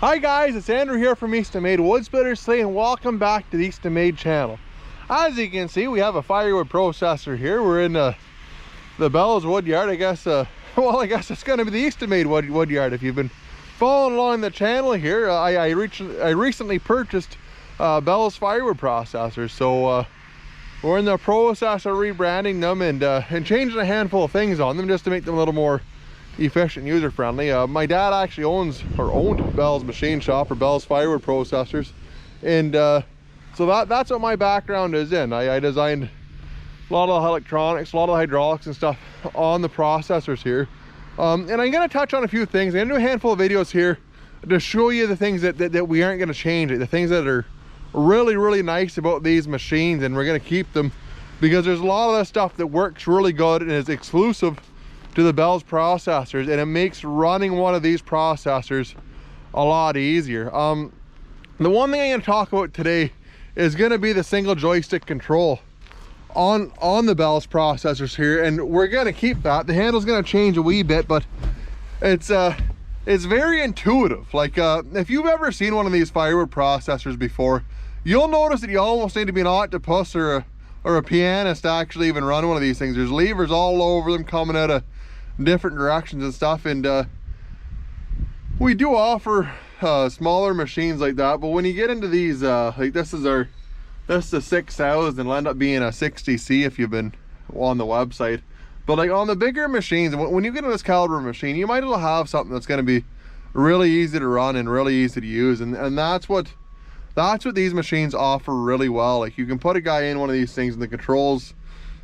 Hi guys, it's Andrew here from Eastonmade Wood Splitters today, and welcome back to the Eastonmade channel. As you can see, we have a Firewood Processor here. We're in the Bell's wood yard. I guess it's going to be the Eastonmade wood yard. If you've been following along the channel here, I recently purchased Bell's Firewood Processor, so we're in the process of rebranding them and changing a handful of things on them just to make them a little more efficient, user friendly. My dad actually owned Bell's machine shop, or Bell's Firewood Processors, and so that's what my background is in. I designed a lot of electronics, a lot of hydraulics and stuff on the processors here, and I'm going to touch on a few things. I'm going to do a handful of videos here to show you the things that we aren't going to change, the things that are really nice about these machines, and we're going to keep them because there's a lot of the stuff that works really good and is exclusive to the Bell's processors, and it makes running one of these processors a lot easier. The one thing I'm going to talk about today is going to be the single joystick control on the Bell's processors here, and we're going to keep that. The handle's going to change a wee bit, but it's very intuitive. Like if you've ever seen one of these Firewood processors before, you'll notice that you almost need to be an octopus or a pianist to actually even run one of these things. There's levers all over them coming out of different directions and stuff, and we do offer smaller machines like that, but when you get into these like this is the 6000, it'll end up being a 60C if you've been on the website. But like on the bigger machines, when you get in this caliber machine, you might as well have something that's going to be really easy to run and really easy to use, and that's what these machines offer really well. Like, you can put a guy in one of these things and the controls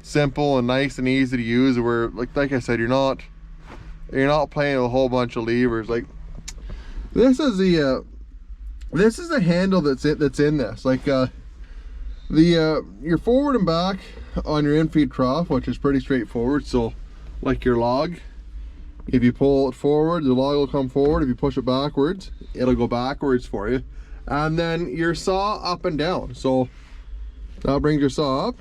simple and nice and easy to use, where like I said, you're not playing with a whole bunch of levers. Like, this is the handle that's in this. Like your forward and back on your in-feed trough, which is pretty straightforward. So like your log, if you pull it forward, the log will come forward. If you push it backwards, it'll go backwards for you. And then your saw up and down, so that brings your saw up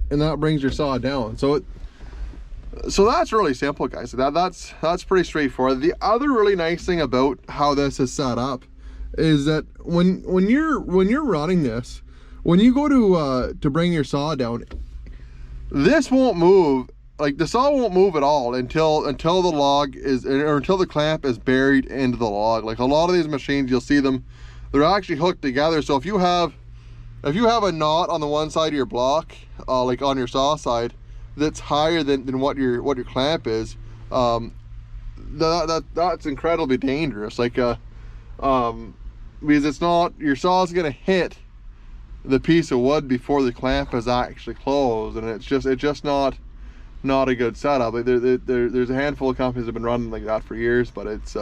and that brings your saw down. So that's really simple, guys. That's pretty straightforward. The other really nice thing about how this is set up is that when you're running this, when you go to bring your saw down, this won't move. Like, the saw won't move at all until the log is, or until the clamp is buried into the log. Like, a lot of these machines, you'll see them, they're actually hooked together. So if you have a knot on the one side of your block, like on your saw side, that's higher than what your clamp is, that's incredibly dangerous. Like because it's not, your saw's gonna hit the piece of wood before the clamp is actually closed, and it's just not a good setup. Like, there's a handful of companies that have been running like that for years, but it's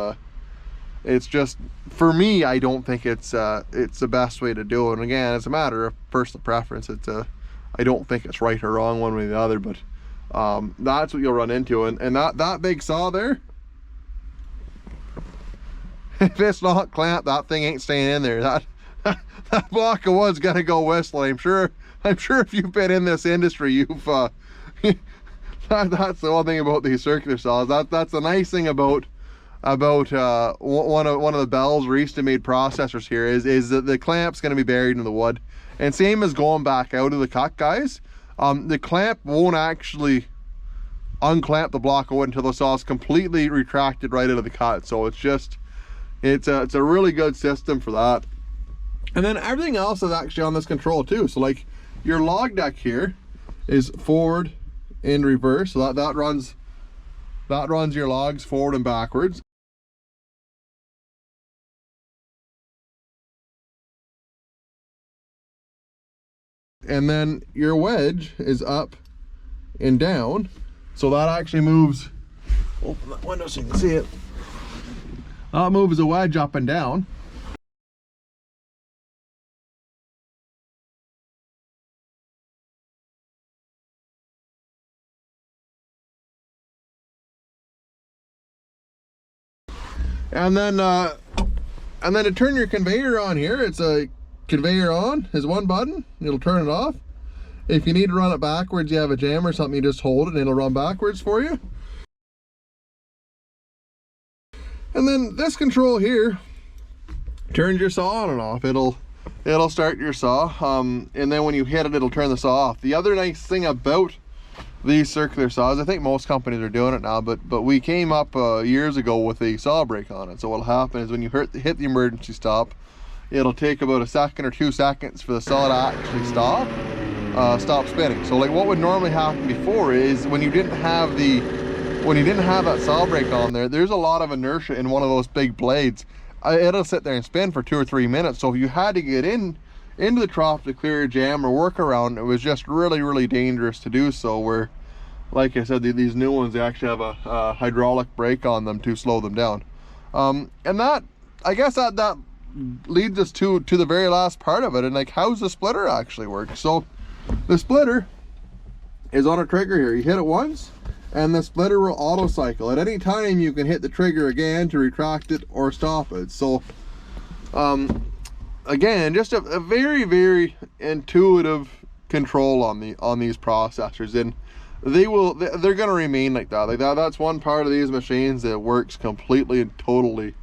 just, for me, I don't think it's the best way to do it. And again, it's a matter of personal preference. I don't think it's right or wrong one way or the other, but that's what you'll run into. And that big saw there, if it's not clamped, that thing ain't staying in there. That block of wood's gonna go whistling. I'm sure if you've been in this industry, you've that's the one thing about these circular saws. That's the nice thing about one of the Bell's Eastonmade processors here is that the clamp's going to be buried in the wood, and same as going back out of the cut, guys. The clamp won't actually unclamp the block of wood until the saw's completely retracted right out of the cut. So it's a really good system for that. And then everything else is actually on this control too. So like your log deck here is forward and reverse, so that runs your logs forward and backwards. And then your wedge is up and down, so that actually moves, open that window so you can see it, that moves the wedge up and down. And then to turn your conveyor on here, it's a conveyor on is one button, it'll turn it off. If you need to run it backwards, you have a jam or something, you just hold it and it'll run backwards for you. And then this control here turns your saw on and off. It'll start your saw, and then when you hit it, it'll turn the saw off. The other nice thing about these circular saws, I think most companies are doing it now, but we came up years ago with a saw brake on it. So what'll happen is when you hit the emergency stop, it'll take about a second or 2 seconds for the saw to actually stop spinning. So like what would normally happen before is when you didn't have that saw brake on there, there's a lot of inertia in one of those big blades. It'll sit there and spin for 2 or 3 minutes. So if you had to get into the trough to clear a jam or work around, it was just really dangerous to do so. Where, like I said, these new ones, they actually have a hydraulic brake on them to slow them down. And that, I guess that leads us to the very last part of it, and like how's the splitter actually work. So the splitter is on a trigger here. You hit it once and the splitter will auto cycle. At any time you can hit the trigger again to retract it or stop it. So again, just a very intuitive control on these processors, and they're going to remain like that. That's one part of these machines that works completely and totally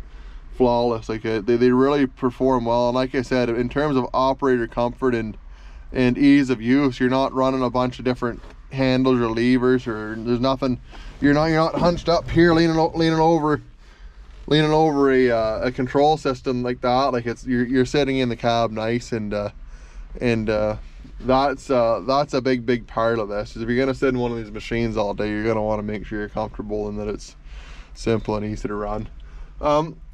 flawless. Like they really perform well, and like I said, in terms of operator comfort and ease of use, you're not running a bunch of different handles or levers, or there's nothing, you're not hunched up here leaning over a control system like that. Like you're sitting in the cab nice, and that's a big part of this. Is if you're gonna sit in one of these machines all day, you're gonna want to make sure you're comfortable and that it's simple and easy to run.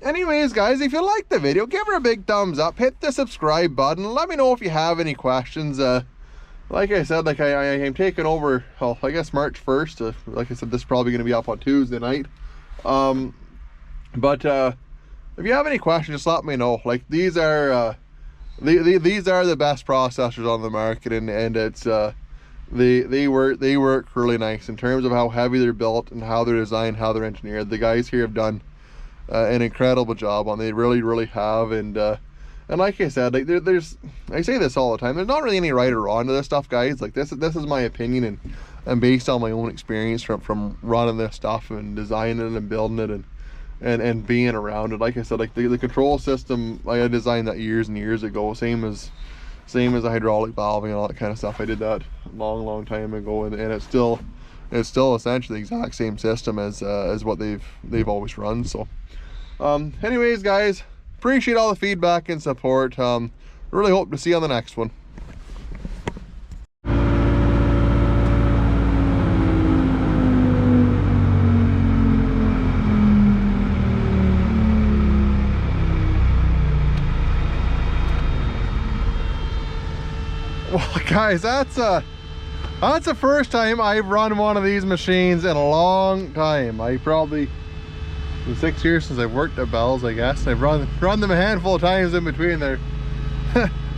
Anyways guys, if you liked the video, give her a big thumbs up, hit the subscribe button, let me know if you have any questions. Like I said, like I'm taking over, well, I guess March 1st. Like I said, this is probably going to be up on Tuesday night. But if you have any questions, just let me know. Like these are the best processors on the market, and it's they work really nice in terms of how heavy they're built and how they're designed, how they're engineered. The guys here have done an incredible job on. They really have, and like I said, like I say this all the time, there's not really any right or wrong to this stuff, guys. Like this is my opinion, and based on my own experience from running this stuff and designing it and building it and being around it. Like I said, like the control system, I designed that years and years ago, same as the hydraulic valving and all that kind of stuff. I did that a long time ago, and it's still essentially the exact same system as what they've always run. So anyways guys, appreciate all the feedback and support. Really hope to see you on the next one. Well guys, that's the first time I've run one of these machines in a long time. I probably, in 6 years since I've worked at Bell's, I guess. I've run them a handful of times in between there.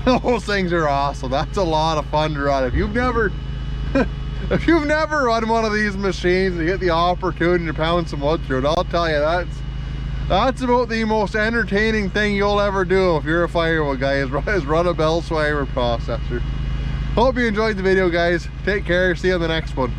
Those things are awesome. That's a lot of fun to run. If you've never run one of these machines and you get the opportunity to pound some wood through it, I'll tell you, that's about the most entertaining thing you'll ever do if you're a firewood guy, is run a Bell's Firewood Processor. Hope you enjoyed the video guys. Take care, see you on the next one.